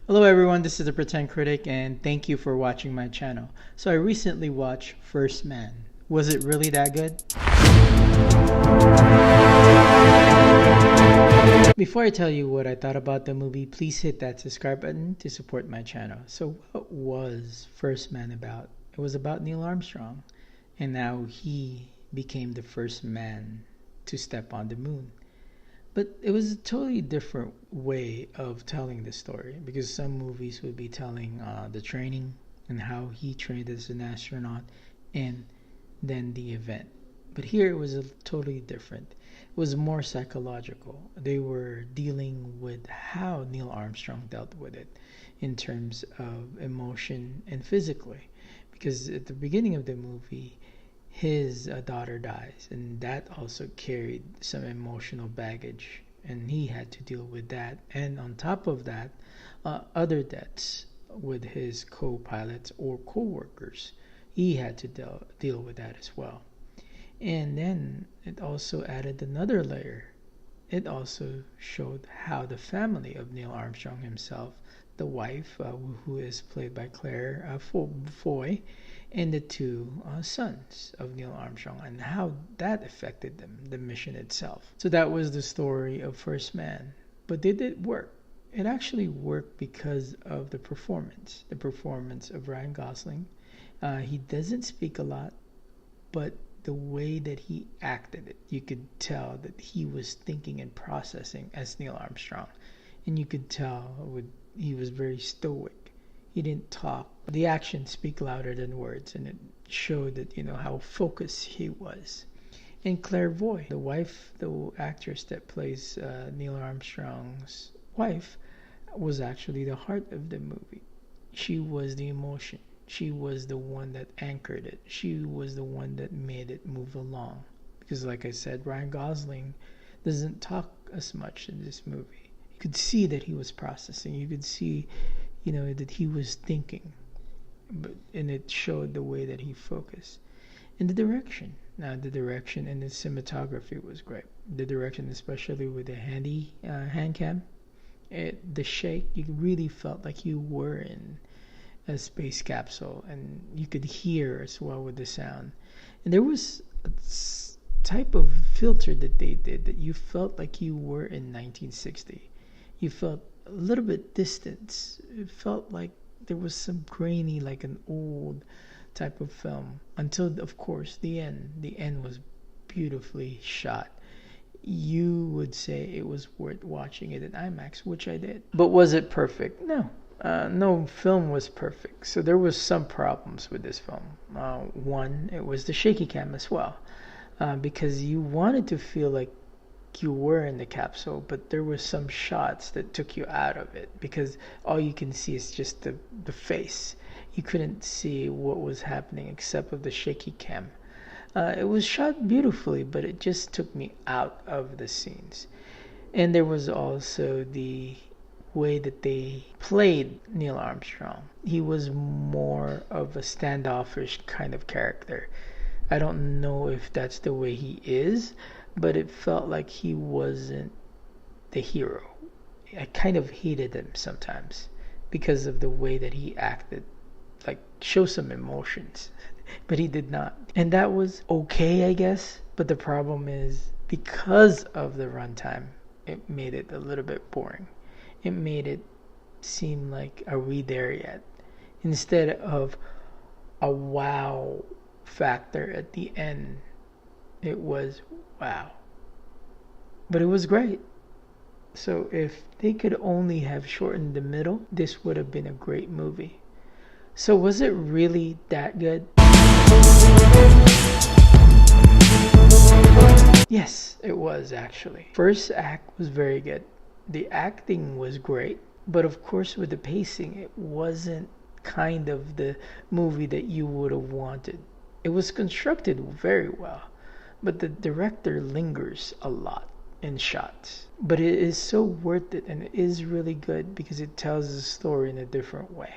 Hello everyone, this is the Pretend Critic and thank you for watching my channel. So I recently watched Firist Man. Was it really that good? Before I tell you what I thought about the movie, please hit that subscribe button to support my channel. So what was Firist Man about? It was about Neil Armstrong and how he became the first man to step on the moon. But it was a totally different way of telling the story, because some movies would be telling the training and how he trained as an astronaut and then the event. But here it was totally different. It was more psychological. They were dealing with how Neil Armstrong dealt with it in terms of emotion and physically. Because at the beginning of the movie, his daughter dies, and that also carried some emotional baggage, and he had to deal with that. And on top of that, other deaths with his co-pilots or co-workers, he had to deal with that as well. And then it also added another layer. It also showed how the family of Neil Armstrong himself, the wife, who is played by Claire Foy, and the two sons of Neil Armstrong, and how that affected them, the mission itself. So that was the story of Firist Man. But did it work? It actually worked because of the performance of Ryan Gosling. He doesn't speak a lot, but the way that he acted it, you could tell that he was thinking and processing as Neil Armstrong. And you could tell he was very stoic. He didn't talk. The actions speak louder than words, and it showed that, how focused he was. And Claire Foy, the actress that plays Neil Armstrong's wife, was actually the heart of the movie. She was the emotion. She was the one that anchored it. She was the one that made it move along. Because like I said, Ryan Gosling doesn't talk as much in this movie. You could see that he was processing. You could see, that he was thinking. And it showed the way that he focused. And the direction. Now, the direction and the cinematography was great. The direction, especially with the hand cam, the shake, you really felt like you were in a space capsule, and you could hear as well with the sound. And there was a type of filter that they did that you felt like you were in 1960. You felt a little bit distant. It felt like there was some grainy, like an old type of film, until of course the end. The end was beautifully shot. You would say it was worth watching it in IMAX, which I did. But was it perfect? No. No film was perfect. So there was some problems with this film. One, it was the shaky cam as well, because you wanted to feel like you were in the capsule, but there were some shots that took you out of it, because all you can see is just the face. You couldn't see what was happening except of the shaky cam. It was shot beautifully, but it just took me out of the scenes. And there was also the way that they played Neil Armstrong. He was more of a standoffish kind of character. I don't know if that's the way he is, but it felt like he wasn't the hero. I kind of hated him sometimes because of the way that he acted, like show some emotions, but he did not. And that was okay, I guess, but the problem is, because of the runtime, it made it a little bit boring. It made it seem like, are we there yet? Instead of a wow factor at the end, it was wow. But it was great. So if they could only have shortened the middle, this would have been a great movie. So was it really that good? Yes, it was actually. First act was very good. The acting was great, but of course with the pacing, it wasn't kind of the movie that you would have wanted. It was constructed very well, but the director lingers a lot in shots. But it is so worth it, and it is really good because it tells the story in a different way.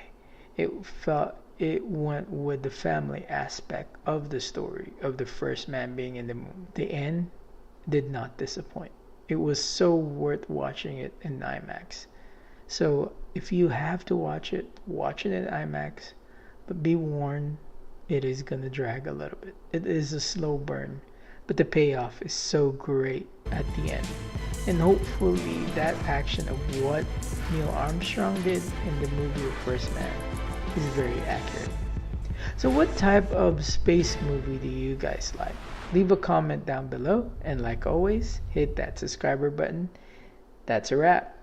It went with the family aspect of the story of the first man being in the moon. The end did not disappoint. It was so worth watching it in IMAX. So if you have to watch it in IMAX, but be warned, it is gonna drag a little bit. It is a slow burn, but the payoff is so great at the end. And hopefully that action of what Neil Armstrong did in the movie of Firist Man is very accurate. So what type of space movie do you guys like? Leave a comment down below, and like always, hit that subscriber button. That's a wrap.